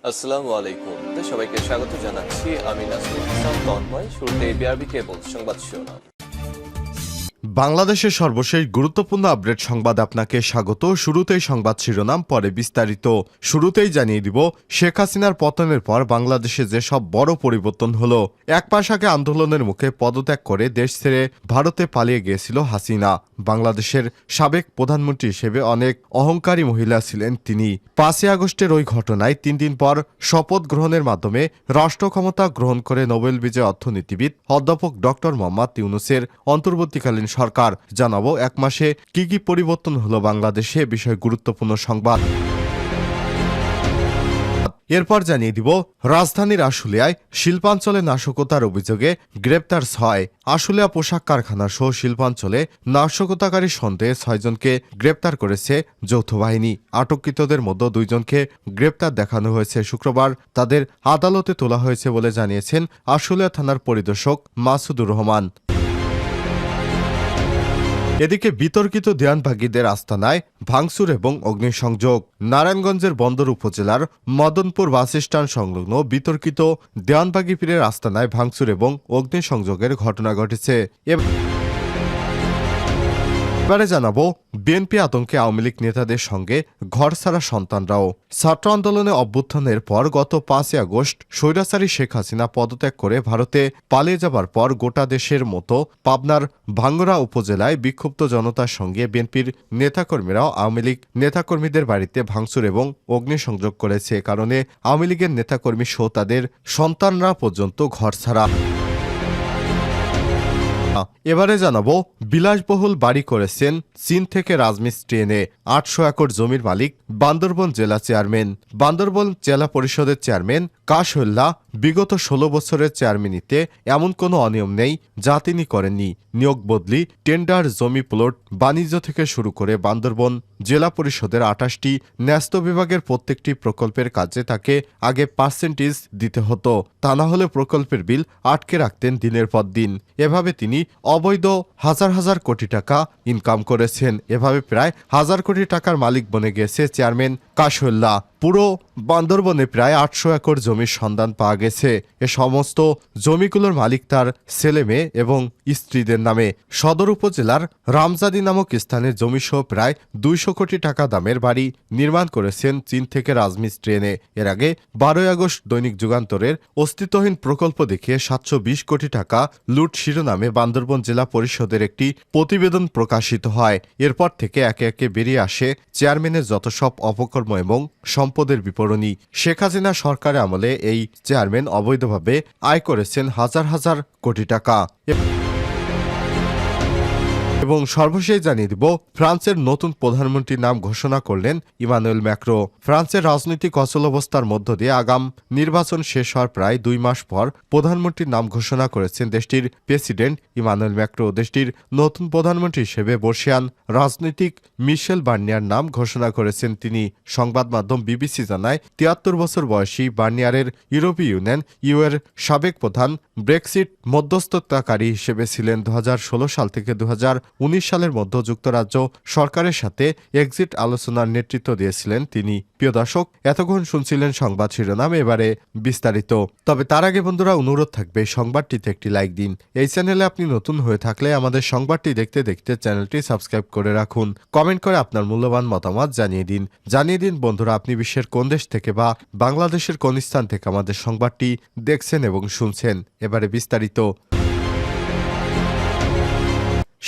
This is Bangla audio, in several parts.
আসসালামু আলাইকুম। সবাইকে স্বাগত জানাচ্ছি। আমি নাসরুল ইসলাম তন্ময়। শুরুতে বিআরবি কেবল সংবাদ শিরোনাম। বাংলাদেশের সর্বশেষ গুরুত্বপূর্ণ আপডেট সংবাদ আপনাকে স্বাগত। শুরুতেই সংবাদ শিরোনাম, পরে বিস্তারিত। শুরুতেই জানিয়ে দিব, শেখ হাসিনার পতনের পর বাংলাদেশে যেসব বড় পরিবর্তন হলো। এক মাস আগে আন্দোলনের মুখে পদত্যাগ করে দেশ ছেড়ে ভারতে পালিয়ে গিয়েছিল হাসিনা। বাংলাদেশের সাবেক প্রধানমন্ত্রী হিসেবে অনেক অহংকারী মহিলা ছিলেন তিনি। 5ই আগস্টের ওই ঘটনায় 3 দিন পর শপথ গ্রহণের মাধ্যমে রাষ্ট্র ক্ষমতা গ্রহণ করে নোবেল বিজয়ী অর্থনীতিবিদ অধ্যাপক ডক্টর মোহাম্মদ ইউনূসের অন্তর্বর্তীকালীন সরকার। জানাবো এক মাসে কি কি পরিবর্তন হলো বাংলাদেশে, বিষয় গুরুত্বপূর্ণ সংবাদ। এরপর জানিয়ে দিব, রাজধানীর আশুলিয়ায় শিল্পাঞ্চলে নাশকতার অভিযোগে গ্রেপ্তার 6। আশুলিয়া পোশাক কারখানা সহ শিল্পাঞ্চলে নাশকতাকারী সন্দেহে 6 জনকে গ্রেপ্তার করেছে যৌথ বাহিনী। আটককৃতদের মধ্যে 2 জনকে গ্রেপ্তার দেখানো হয়েছে। শুক্রবার তাদের আদালতে তোলা হয়েছে বলে জানিয়েছেন আশুলিয়া থানার পরিদর্শক মাসুদুর রহমান। এদিকে বিতর্কিত দেওয়ানবাগীদের আস্তানায় ভাঙচুর এবং অগ্নিসংযোগ। নারায়ণগঞ্জের বন্দর উপজেলার মদনপুর বাসস্ট্যান্ড সংলগ্ন বিতর্কিত দেওয়ানবাগী পীরের আস্তানায় ভাঙচুর এবং অগ্নিসংযোগের ঘটনা ঘটেছে। এবারে জানাবো, বিএনপি আতঙ্কে আওয়ামী লীগ নেতাদের সঙ্গে ঘর ছাড়া সন্তানরাও। ছাত্র আন্দোলনে অভ্যুত্থানের পর গত 5ই আগস্ট স্বৈরাচারী শেখ হাসিনা পদত্যাগ করে ভারতে পালিয়ে যাবার পর গোটা দেশের মতো পাবনার ভাঙ্গুড়া উপজেলায় বিক্ষুব্ধ জনতার সঙ্গে বিএনপির নেতাকর্মীরাও আওয়ামী লীগ নেতাকর্মীদের বাড়িতে ভাঙচুর এবং অগ্নিসংযোগ করেছে। এ কারণে আওয়ামী লীগের নেতাকর্মী সহ তাদের সন্তানরা পর্যন্ত ঘর ছাড়া। এবারে জানাবো, বিলাসবহুল বাড়ি করেছেন চীন থেকে রাজমিস্ত্রি এনে। 800 একর জমির মালিক বান্দরবন জেলা চেয়ারম্যান। বান্দরবন জেলা পরিষদের চেয়ারম্যান কাশহল্লা বিগত 16 বছরের চেয়ারম্যানিতে এমন কোনো অনিয়ম নেই যা তিনি করেননি। নিয়োগ বদলি, টেন্ডার, জমি প্লট, বাণিজ্য থেকে শুরু করে বান্দরবন জেলা পরিষদের 28টি ন্যস্ত বিভাগের প্রত্যেকটি প্রকল্পের কাজে তাকে আগে পার্সেন্টেজ দিতে হতো। তা না হলে প্রকল্পের বিল আটকে রাখতেন দিনের পর দিন। এভাবে তিনি অবৈধ হাজার হাজার কোটি টাকা ইনকাম করেছেন। এভাবে প্রায় 1000 কোটি টাকার মালিক বনে গেছে চেয়ারম্যান কাশহল্লা। পুরো বান্দরবনে প্রায় 800 একর জমির সন্ধান পাওয়া গেছে। এ সমস্ত জমিগুলোর মালিক তার ছেলে মেয়ে এবং স্ত্রীদের নামে। সদর উপজেলার রামজাদি নামক স্থানে জমিসহ প্রায় 200 কোটি টাকা দামের বাড়ি নির্মাণ করেছেন চীন থেকে রাজমিস্ত্রি এনে। এর আগে 12ই আগস্ট দৈনিক যুগান্তরের অস্তিত্বহীন প্রকল্প দেখিয়ে 720 কোটি টাকা লুট শিরোনামে বান্দরবন জেলা পরিষদের একটি প্রতিবেদন প্রকাশিত হয়। এরপর থেকে একে একে বেরিয়ে আসে চেয়ারম্যানের যত সব অপকর্ম এবং সম্পদের বিবরণী। শেখ হাসিনা সরকারের আমলে এই চেয়ারম্যান অবৈধভাবে আয় করেছেন হাজার হাজার কোটি টাকা। এবং সর্বশেষ জানিয়ে দিব, ফ্রান্সের নতুন প্রধানমন্ত্রীর নাম ঘোষণা করলেন ইমানুয়েল ম্যাক্রো। ফ্রান্সের রাজনৈতিক অচলাবস্থার মধ্য দিয়ে আগাম নির্বাচন শেষ হওয়ার প্রায় 2 মাস পর প্রধানমন্ত্রীর নাম ঘোষণা করেছেন দেশটির প্রেসিডেন্ট ইমানুয়েল ম্যাক্রো। দেশটির নতুন প্রধানমন্ত্রী হিসেবে বর্ষিয়ান রাজনৈতিক মিশেল বার্নিয়ার নাম ঘোষণা করেছেন তিনি। সংবাদ মাধ্যম বিবিসি জানায়, 73 বছর বয়সী বার্নিয়ারের ইউরোপীয় ইউনিয়ন এর সাবেক প্রধান ব্রেক্সিট মধ্যস্থতাকারী হিসেবে ছিলেন 2016 সাল থেকে 2019 সালের মধ্যে যুক্তরাজ্য সরকারের সাথে এক্সিট আলোচনার নেতৃত্ব দিয়েছিলেন তিনি। প্রিয় দর্শক, এতক্ষণ শুনছিলেন সংবাদ শিরোনাম, এবারে বিস্তারিত। তবে তার আগে বন্ধুরা, অনুরোধ থাকবে সংবাদটিতে একটি লাইক দিন। এই চ্যানেলে আপনি নতুন হয়ে থাকলে আমাদের সংবাদটি দেখতে দেখতে চ্যানেলটি সাবস্ক্রাইব করে রাখুন। কমেন্ট করে আপনার মূল্যবান মতামত জানিয়ে দিন বন্ধুরা, আপনি বিশ্বের কোন দেশ থেকে বা বাংলাদেশের কোন স্থান থেকে আমাদের সংবাদটি দেখছেন এবং শুনছেন। এবারে বিস্তারিত।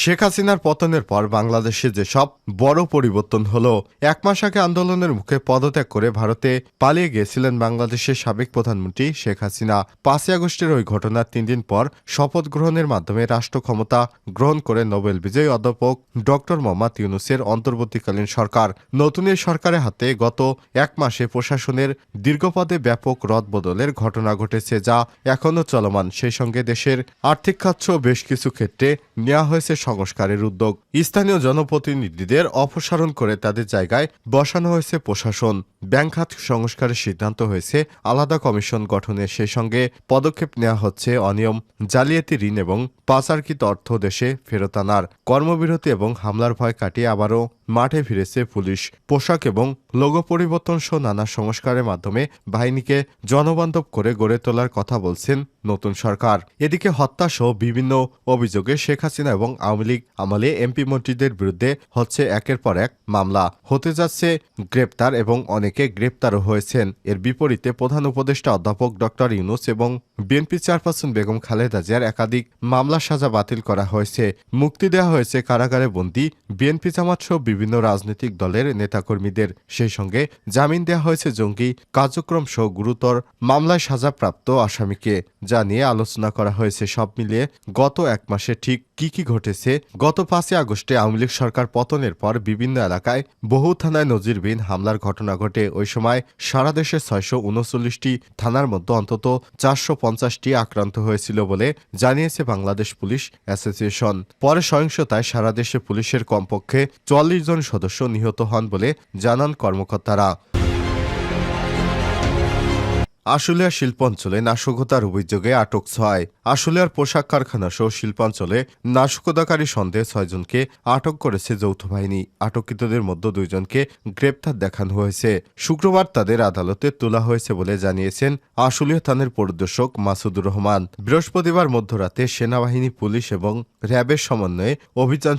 শেখ হাসিনার পতনের পর বাংলাদেশে যেসব বড় পরিবর্তন হলো। এক মাস আগে আন্দোলনের মুখে পদত্যাগ করে ভারতে পালিয়ে গিয়েছিলেন বাংলাদেশের সাবেক প্রধানমন্ত্রী শেখ হাসিনা। 5ই আগস্টের ওই ঘটনার 3 দিন পর শপথ গ্রহণের মাধ্যমে রাষ্ট্র ক্ষমতা গ্রহণ করে নোবেল বিজয়ী অধ্যাপক ডক্টর মোহাম্মদ ইউনূসের অন্তর্বর্তীকালীন সরকার। নতুন এই সরকারের হাতে গত 1 মাসে প্রশাসনের দীর্ঘপদে ব্যাপক রদবদলের ঘটনা ঘটেছে, যা এখনও চলমান। সেই সঙ্গে দেশের আর্থিক খাত বেশ কিছু ক্ষেত্রে নেওয়া হয়েছে সংস্কারের উদ্যোগ। স্থানীয় জনপ্রতিনিধিদের অপসারণ করে তাদের জায়গায় বসানো হয়েছে প্রশাসন। ব্যাংক খাত সংস্কারের সিদ্ধান্ত হয়েছে আলাদা কমিশন গঠনের। সেই সঙ্গে পদক্ষেপ নেওয়া হচ্ছে অনিয়ম, জালিয়াতি ঋণ এবং পাচারকৃত অর্থ দেশে ফেরত আনার। কর্মবিরতি এবং হামলার ভয় কাটিয়ে আবারও মাঠে ফিরেছে পুলিশ। পোশাক এবং লোগো পরিবর্তন সহ নানা সংস্কারের মাধ্যমে বাহিনীকে জনবান্ধব করে গড়ে তোলার কথা বলছেন নতুন সরকার। এদিকে হত্যা সহ বিভিন্ন অভিযোগে শেখ হাসিনা এবং আওয়ামী লীগ আমলে এমপি মন্ত্রীদের বিরুদ্ধে হচ্ছে একের পর এক মামলা, হতে যাচ্ছে গ্রেপ্তার এবং অনেকে গ্রেপ্তারও হয়েছেন। এর বিপরীতে প্রধান উপদেষ্টা অধ্যাপক ডক্টর ইউনূস এবং বিএনপি চেয়ারপারসন বেগম খালেদা জিয়ার একাধিক মামলা সাজা বাতিল করা হয়েছে। মুক্তি দেওয়া হয়েছে কারাগারে বন্দী বিএনপি জামাত সহ বিভিন্ন রাজনৈতিক দলের নেতাকর্মীদের। সেই সঙ্গে জামিন দেওয়া হয়েছে জঙ্গি কার্যক্রম সহ গুরুতর মামলায় সাজাপ্রাপ্ত আসামিকে, যা নিয়ে আলোচনা করা হয়েছে। সব মিলিয়ে গত এক মাসে ঠিক কি ঘটেছে? গত 5 আগস্টে আওয়ামী লীগ সরকার পতনের পর বিভিন্ন এলাকায় বহু থানায় নজিরবিহীন হামলার ঘটনা ঘটে। ওই সময় সারা দেশে 639টি থানার মধ্যে অন্তত 450টি আক্রান্ত হয়েছিল বলে জানিয়েছে বাংলাদেশ পুলিশ অ্যাসোসিয়েশন। পরে সহিংসতায় সারা দেশে পুলিশের কমপক্ষে 44 জন সদস্য নিহত হন বলে জানান কর্মকর্তারা। আশুলিয়া শিল্পাঞ্চলে নাশকতার অভিযোগে আটক 6। আশুলিয়ার পোশাক কারখানা সহ শিল্পাঞ্চলে নাশকতাকারী সন্দেহে 6 জনকে আটক করেছে যৌথ বাহিনী। আটককৃতদের মধ্যে 2 জনকে গ্রেপ্তার দেখানো হয়েছে। শুক্রবার তাদের আদালতে তোলা হয়েছে বলে জানিয়েছেন আশুলিয়া থানার পরিদর্শক মাসুদুর রহমান। বৃহস্পতিবার মধ্যরাতে সেনাবাহিনী, পুলিশ এবং র্যাবের সমন্বয়ে অভিযান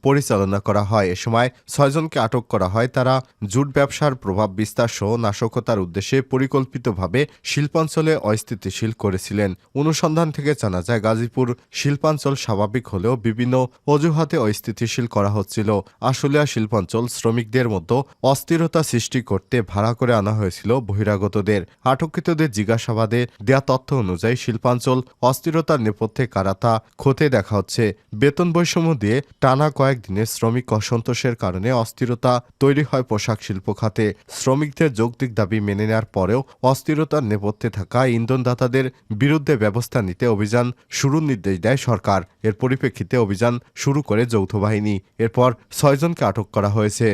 পরিচালনা করা হয়। এ সময় 6 জনকে আটক করা হয়। তারা জুট ব্যবসার প্রভাব বিস্তার সহ নাশকতার উদ্দেশ্যে পরিকল্পিতভাবে শিল্পাঞ্চলে অস্থিতিশীল করেছিলেন। অনুসন্ধান থেকে জানা যায়, গাজীপুর শিল্পাঞ্চল স্বাভাবিক হলেও বিভিন্ন অজুহাতে অস্থিতিশীল করা হচ্ছিল। আশুলিয়া শিল্পাঞ্চল শ্রমিকদের মধ্যে অস্থিরতা সৃষ্টি করতে ভাড়া করে আনা হয়েছিল বহিরাগতদের। আটককৃতদের জিজ্ঞাসাবাদে দেয়া তথ্য অনুযায়ী শিল্পাঞ্চল অস্থিরতার নেপথ্যে কারাতা খতিয়ে দেখা হচ্ছে। বেতন বৈষম্য দিয়ে টানা কয়েকদিনের শ্রমিক অসন্তোষের কারণে অস্থিরতা তৈরি হয় পোশাক শিল্প খাতে। শ্রমিকদের যৌক্তিক দাবি মেনে নেওয়ার পরেও অস্থিরতার নেপথ্যে থাকা ইন্ধনদাতাদের বিরুদ্ধে ব্যবস্থা নিতে অভিযান শুরুর নির্দেশ দেয় সরকার। এর পরিপ্রেক্ষিতে অভিযান শুরু করে যৌথ বাহিনী। এরপর 6 জনকে আটক করা হয়েছে।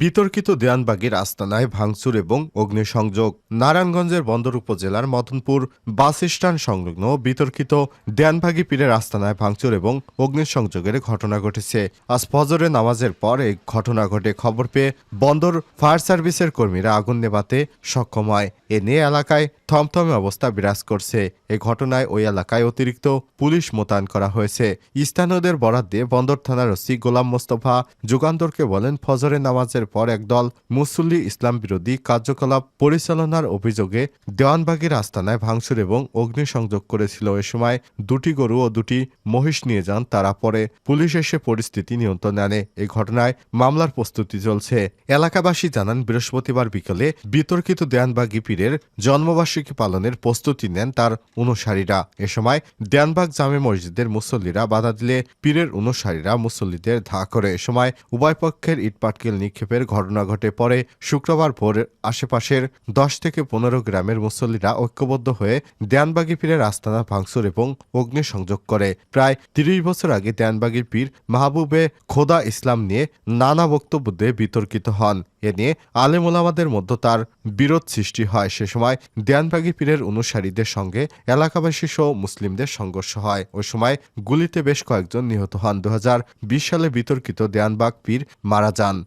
বিতর্কিত দেয়ানবাগীর আস্তানায় ভাঙচুর এবং অগ্নিসংযোগ। নারায়ণগঞ্জের বন্দর উপজেলার মদনপুর বাস স্ট্যান্ড সংলগ্ন বিতর্কিত দেয়ানবাগী পীরের আস্তানায় ভাঙচুর এবং অগ্নিসংযোগের ঘটনা ঘটেছে। আজ ফজরের নামাজের পর এই ঘটনা ঘটে। খবর পেয়ে বন্দর ফায়ার সার্ভিসের কর্মীরা আগুন নেভাতে সক্ষম হয়। এ নিয়ে এলাকায় থমথমে অবস্থা বিরাজ করছে। এই ঘটনায় ওই এলাকায় অতিরিক্ত পুলিশ মোতায়েন করা হয়েছে। স্থানীয়দের বরাত দিয়ে বন্দর থানার ওসি গোলাম মোস্তফা যুগান্তরকে বলেন, ফজরের নামাজের পর একদল মুসল্লি ইসলাম বিরোধী কার্যকলাপ পরিচালনার অভিযোগে দেওয়ানবাগীর আস্তানায় ভাঙচুর এবং অগ্নিসংযোগ করেছিল। এ সময় 2টি গরু ও 2টি মহিষ নিয়ে যান তারা। পরে পুলিশ এসে পরিস্থিতি নিয়ন্ত্রণে আনে। এই ঘটনায় মামলার প্রস্তুতি চলছে। এলাকাবাসী জানান, বৃহস্পতিবার বিকেলে বিতর্কিত দেয়ানবাগী পীরের জন্মবার্ষিকী পালনের প্রস্তুতি নেন তার অনুসারীরা। এ সময় দেয়ানবাগ জামে মসজিদের মুসল্লিরা বাধা দিলে পীরের অনুসারীরা মুসল্লিদের ধাওয়া করে। এ সময় উভয় পক্ষের ইটপাটকেল নিক্ষেপের ঘটনা ঘটে। পরে শুক্রবার ভোর আশেপাশের 10 থেকে 15 গ্রামের মুসল্লিরা ঐক্যবদ্ধ হয়ে দেয়ানবাগী পীরের আস্তানা ভাঙচুর এবং অগ্নিসংযোগ করে। প্রায় 30 বছর আগে দেয়ানবাগীর পীর মাহবুবে খোদা ইসলাম নিয়ে নানা বক্তব্য দিয়ে বিতর্কিত হন। এ নিয়ে আলেম ওলামাদের মধ্যে তার বিরোধ সৃষ্টি হয়। সে সময় দেয়ানবাগী পীরের অনুসারীদের সঙ্গে এলাকাবাসী সহ মুসলিমদের সংঘর্ষ হয়। ওই সময় গুলিতে বেশ কয়েকজন নিহত হন। 2020 সালে বিতর্কিত দেয়ানবাগ পীর মারা যান।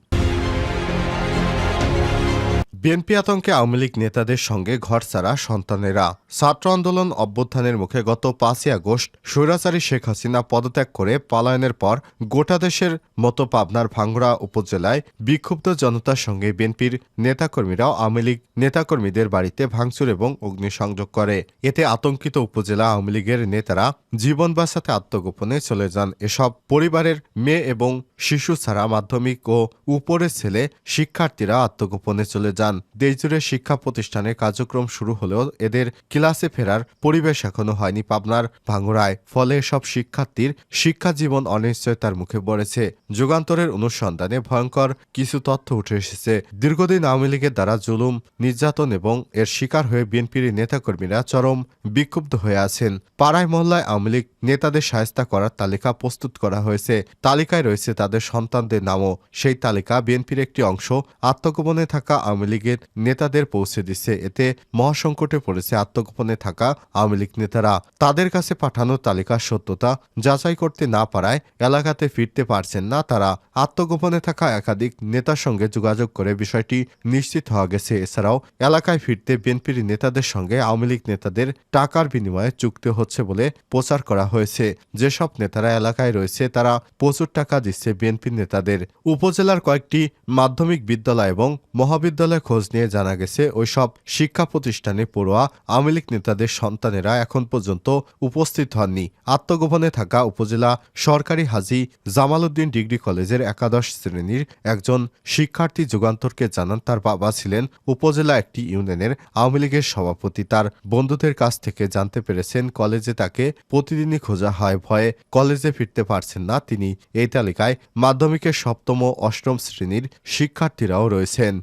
বিএনপি আতঙ্কে আওয়ামী লীগ নেতাদের সঙ্গে ঘরছাড়া সন্তানেরা। ছাত্র আন্দোলন অভ্যুত্থানের মুখে গত 5 আগস্ট স্বৈরাচারী শেখ হাসিনা পদত্যাগ করে পলায়নের পর গোটা দেশের মতো পাবনার ভাঙ্গুড়া উপজেলায় বিক্ষুব্ধ জনতার সঙ্গে বিএনপির নেতাকর্মীরাও আওয়ামী লীগ নেতাকর্মীদের বাড়িতে ভাঙচুর এবং অগ্নিসংযোগ করে। এতে আতঙ্কিত উপজেলা আওয়ামী লীগের নেতারা জীবন বাঁচাতে আত্মগোপনে চলে যান। এসব পরিবারের মেয়ে এবং শিশু ছাড়া মাধ্যমিক ও উপরের ছেলে শিক্ষার্থীরা আত্মগোপনে চলে যান। দেশজুড়ে শিক্ষা প্রতিষ্ঠানের কার্যক্রম শুরু হলেও এদের ক্লাসে ফেরার পরিবেশ এখনো হয়নি পাবনার ভাঙ্গুড়ায়। ফলে এসব শিক্ষার্থীর শিক্ষা জীবন অনিশ্চয়তার মুখে পড়েছে। যুগান্তরের অনুসন্ধানে ভয়ঙ্কর কিছু তথ্য উঠে এসেছে। দীর্ঘদিন আওয়ামী লীগের দ্বারা জুলুম, নির্যাতন এবং এর শিকার হয়ে বিএনপির নেতাকর্মীরা চরম বিক্ষুব্ধ হয়ে আছেন। পাড়ায় মহল্লায় আওয়ামী লীগ নেতাদের শায়েস্তা করার তালিকা প্রস্তুত করা হয়েছে। তালিকায় রয়েছে তাদের সন্তানদের নামও। সেই তালিকা বিএনপির একটি অংশ আত্মগোপনে থাকা আওয়ামী লীগ লীগের নেতাদের পৌঁছে দিচ্ছে। এতে মহাসংকটে পড়েছে আত্মগোপনে থাকা আওয়ামী লীগ নেতারা। তাদের কাছে পাঠানো তালিকার সত্যতা যাচাই করতে না পারায় এলাকাতে ফিরতে পারছেন না তারা। আত্মগোপনে থাকা একাধিক নেতার সঙ্গে যোগাযোগ করে বিষয়টি নিশ্চিত হওয়া গেছে। এছাড়াও এলাকায় ফিরতে বিএনপির নেতাদের সঙ্গে আওয়ামী লীগ নেতাদের টাকার বিনিময়ে চুক্তি হচ্ছে বলে প্রচার করা হয়েছে। যেসব নেতারা এলাকায় রয়েছে তারা প্রচুর টাকা দিচ্ছে বিএনপির নেতাদের। উপজেলার কয়েকটি মাধ্যমিক বিদ্যালয় এবং মহাবিদ্যালয়ে খোঁজ নিয়ে জানা গেছে ওইসব শিক্ষা প্রতিষ্ঠানে পড়ুয়া আওয়ামী লীগ নেতাদের সন্তানেরা এখন পর্যন্ত উপস্থিত হননি। আত্মগোপনে থাকা উপজেলা সরকারি হাজী জামাল উদ্দিন ডিগ্রি কলেজের একাদশ শ্রেণীর একজন শিক্ষার্থী যুগান্তরকে জানান তার বাবা ছিলেন উপজেলা একটি ইউনিয়নের আওয়ামী লীগের সভাপতি। তার বন্ধুদের কাছ থেকে জানতে পেরেছেন কলেজে তাকে প্রতিদিনই খোঁজা হয়। ভয়ে কলেজে ফিরতে পারছেন না তিনি। এই তালিকায় মাধ্যমিকের সপ্তম ও অষ্টম শ্রেণীর শিক্ষার্থীরাও রয়েছেন।